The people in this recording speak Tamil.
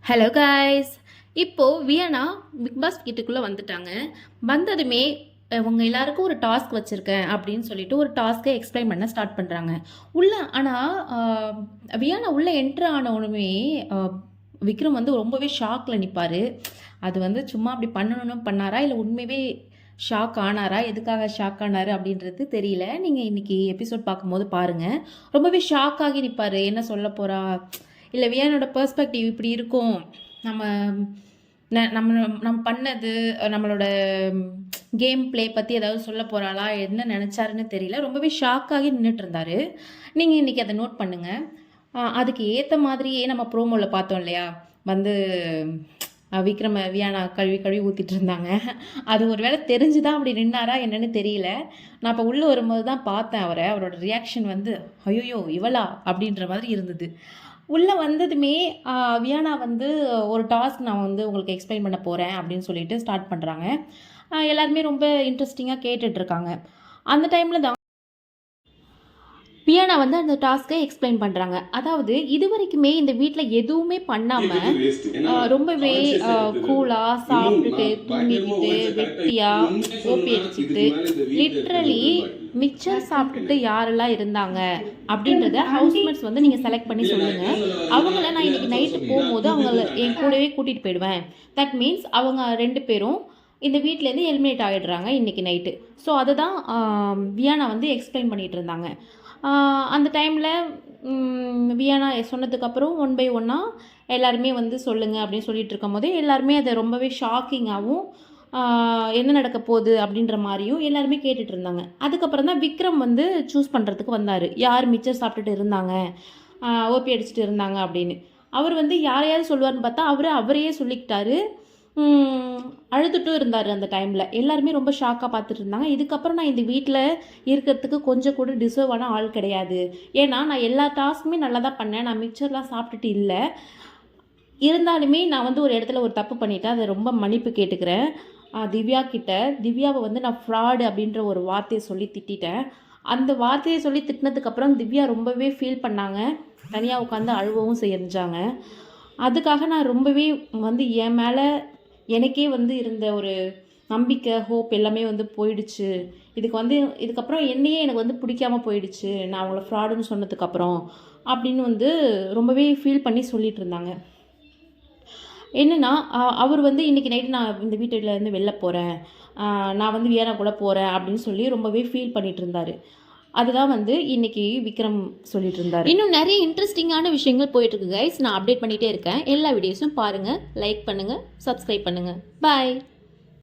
Hello guys. இப்போது வியனா பிக் பாஸ் வீட்டுக்குள்ளே வந்துட்டாங்க. வந்ததுமே உங்கள் எல்லாருக்கும் ஒரு டாஸ்க் வச்சுருக்கேன் அப்படின்னு சொல்லிட்டு ஒரு டாஸ்க்கை எக்ஸ்பிளைன் பண்ண ஸ்டார்ட் பண்ணுறாங்க. ஆனால் வியனா உள்ளே என்ட்ரு ஆனவுடனே விக்ரம் வந்து ரொம்பவே ஷாக்கில் நிற்பார். அது வந்து சும்மா அப்படி பண்ணணும்னு பண்ணாரா, இல்லை உண்மையவே ஷாக் ஆனாரா, எதுக்காக ஷாக் ஆனார் அப்படின்றது தெரியல. நீங்கள் இன்றைக்கி எபிசோட் பார்க்கும்போது பாருங்கள். ரொம்பவே ஷாக் ஆகி நிற்பார். என்ன சொல்ல போகிறா, இல்லை வியானோட பெர்ஸ்பெக்டிவ் இப்படி இருக்கும், நம்ம நம்ம நம்ம பண்ணது, நம்மளோட கேம் ப்ளே பற்றி ஏதாவது சொல்ல போகிறாளா, என்ன நினச்சாருன்னு தெரியல. ரொம்பவே ஷாக்காகி நின்றுட்டு இருந்தார். நீங்கள் இன்றைக்கி அதை நோட் பண்ணுங்கள். அதுக்கு ஏற்ற மாதிரியே நம்ம ப்ரோமோவில் பார்த்தோம் இல்லையா, வந்து விக்ரம வியானா கழுவி கழுவி ஊற்றிட்டு இருந்தாங்க. அது ஒரு வேளை தெரிஞ்சு தான் அப்படி நின்னாரா என்னன்னு தெரியல. நான் இப்போ உள்ளே வரும்போது தான் பார்த்தேன் அவரோட ரியாக்ஷன் வந்து ஐயோ இவளா அப்படின்ற மாதிரி இருந்தது. உள்ளே வந்ததுமே வியானா வந்து ஒரு டாஸ்க் நான் வந்து உங்களுக்கு எக்ஸ்பிளைன் பண்ண போகிறேன் அப்படின்னு சொல்லிட்டு ஸ்டார்ட் பண்ணுறாங்க. எல்லாருமே ரொம்ப இன்ட்ரெஸ்டிங்காக கேட்டுட்ருக்காங்க. அந்த டைமில் தான் வியானா வந்து அந்த டாஸ்க்கை எக்ஸ்பிளைன் பண்ணுறாங்க. அதாவது இது வரைக்குமே இந்த வீட்டில் எதுவுமே பண்ணாமல் ரொம்பவே கூலாக சாப்பிட்டுட்டு தூங்கிக்கிட்டு வெட்டியாக ஓப்பி அடிச்சுட்டு லிட்ரலி மிக்சர் சாப்பிட்டுட்டு யாரெல்லாம் இருந்தாங்க அப்படின்றத ஹவுஸ்மேட்ஸ் வந்து நீங்கள் செலக்ட் பண்ணி சொல்லுங்கள். அவங்கள நான் இன்றைக்கி நைட்டு போகும்போது அவங்கள என் கூடவே கூட்டிகிட்டு போயிடுவேன். தட் மீன்ஸ் அவங்க 2 பேரும் இந்த வீட்டிலேருந்து எலிமினேட் ஆகிடுறாங்க இன்றைக்கி நைட்டு. ஸோ அதை தான் வியானா வந்து எக்ஸ்பிளைன் பண்ணிகிட்டு இருந்தாங்க. அந்த டைமில் வியானா சொன்னதுக்கப்புறம் 1 by 1 எல்லாருமே வந்து சொல்லுங்கள் அப்படின்னு சொல்லிட்டு இருக்கும் போதே எல்லாருமே அதை ரொம்பவே ஷாக்கிங்காகவும் என்ன நடக்க போகுது அப்படின்ற மாதிரியும் எல்லாருமே கேட்டுட்டு இருந்தாங்க. அதுக்கப்புறம் தான் விக்ரம் வந்து சூஸ் பண்ணுறதுக்கு வந்தார். யார் மிச்சர் சாப்பிட்டுட்டு இருந்தாங்க, ஓபி அடிச்சுட்டு இருந்தாங்க அப்படின்னு. அவர் வந்து யாரையாவது சொல்லுவார்னு பார்த்தா அவரையே சொல்லிக்கிட்டாரு. அழுதுட்டும் இருந்தார் அந்த டைமில். எல்லாருமே ரொம்ப ஷாக்காக பார்த்துட்டு இருந்தாங்க. இதுக்கப்புறம் நான் இந்த வீட்டில் இருக்கிறதுக்கு கொஞ்சம் கூட டிசர்வான ஆள் கிடையாது. ஏன்னா நான் எல்லா டாஸ்க்குமே நல்லா தான் பண்ணேன், நான் மிக்சர்லாம் சாப்பிட்டுட்டு இல்லை. இருந்தாலுமே நான் வந்து ஒரு இடத்துல ஒரு தப்பு பண்ணிட்டேன், அதை ரொம்ப மன்னிப்பு கேட்டுக்கிறேன் திவ்யா கிட்ட. திவ்யாவை வந்து நான் ஃப்ராடு அப்படின்ற ஒரு வார்த்தையை சொல்லி திட்டேன். அந்த வார்த்தையை சொல்லி திட்டினதுக்கப்புறம் திவ்யா ரொம்பவே ஃபீல் பண்ணாங்க. தனியாக உட்காந்து அழுவவும் செஞ்சாங்க. அதுக்காக நான் ரொம்பவே வந்து என் மேலே எனக்கே வந்து இருந்த ஒரு நம்பிக்கை, ஹோப் எல்லாமே வந்து போயிடுச்சு. இதுக்கப்புறம் என்னையே எனக்கு வந்து பிடிக்காமல் போயிடுச்சு நான் அவங்கள ஃப்ராடுன்னு சொன்னதுக்கப்புறம் அப்படின்னு வந்து ரொம்பவே ஃபீல் பண்ணி சொல்லிட்டு இருந்தாங்க. என்னென்னா அவர் வந்து இன்றைக்கி நைட்டு நான் இந்த வீட்டிலேருந்து வெளில போகிறேன், நான் வந்து வியானா கூட போகிறேன் அப்படின்னு சொல்லி ரொம்பவே ஃபீல் பண்ணிகிட்டு இருந்தார். அதுதான் வந்து இன்றைக்கி விக்ரம் சொல்லிட்டு இருந்தார். இன்னும் நிறைய இன்ட்ரெஸ்டிங்கான விஷயங்கள் போயிட்டுருக்கு கைஸ். நான் அப்டேட் பண்ணிகிட்டே இருக்கேன். எல்லா வீடியோஸும் பாருங்கள், லைக் பண்ணுங்கள், சப்ஸ்கிரைப் பண்ணுங்கள். பாய்.